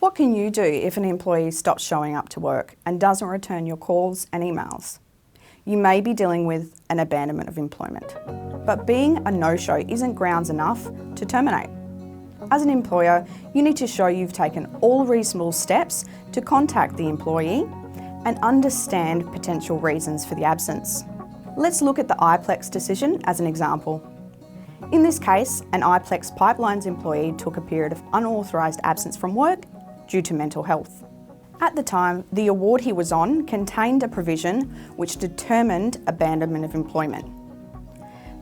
What can you do if an employee stops showing up to work and doesn't return your calls and emails? You may be dealing with an abandonment of employment, but being a no-show isn't grounds enough to terminate. As an employer, you need to show you've taken all reasonable steps to contact the employee and understand potential reasons for the absence. Let's look at the iPlex decision as an example. In this case, an iPlex Pipelines employee took a period of unauthorised absence from work due to mental health. At the time, the award he was on contained a provision which determined abandonment of employment.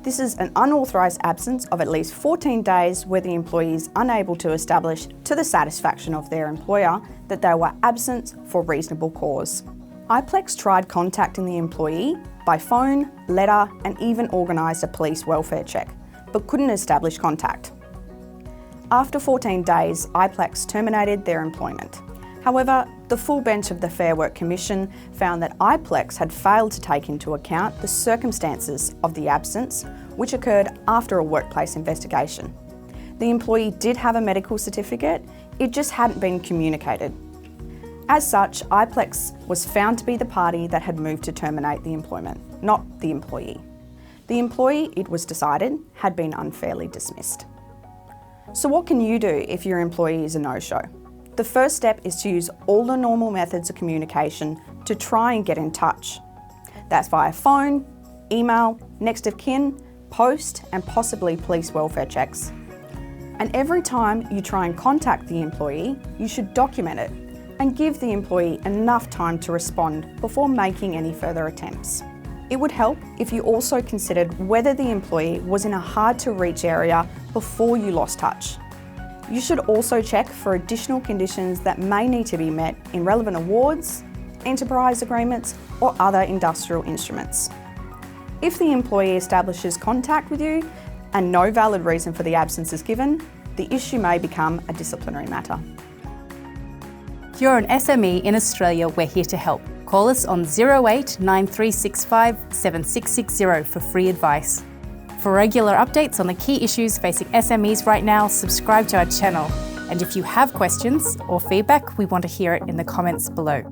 This is an unauthorised absence of at least 14 days where the employee is unable to establish to the satisfaction of their employer that they were absent for reasonable cause. iPlex tried contacting the employee by phone, letter and even organised a police welfare check, but couldn't establish contact. After 14 days, iPlex terminated their employment. However, the full bench of the Fair Work Commission found that iPlex had failed to take into account the circumstances of the absence, which occurred after a workplace investigation. The employee did have a medical certificate, it just hadn't been communicated. As such, iPlex was found to be the party that had moved to terminate the employment, not the employee. The employee, it was decided, had been unfairly dismissed. So what can you do if your employee is a no-show? The first step is to use all the normal methods of communication to try and get in touch. That's via phone, email, next of kin, post and possibly police welfare checks. And every time you try and contact the employee, you should document it and give the employee enough time to respond before making any further attempts. It would help if you also considered whether the employee was in a hard-to-reach area before you lost touch. You should also check for additional conditions that may need to be met in relevant awards, enterprise agreements or other industrial instruments. If the employee establishes contact with you and no valid reason for the absence is given, the issue may become a disciplinary matter. If you're an SME in Australia, we're here to help. Call us on 08 9365 7660 for free advice. For regular updates on the key issues facing SMEs right now, subscribe to our channel. And if you have questions or feedback, we want to hear it in the comments below.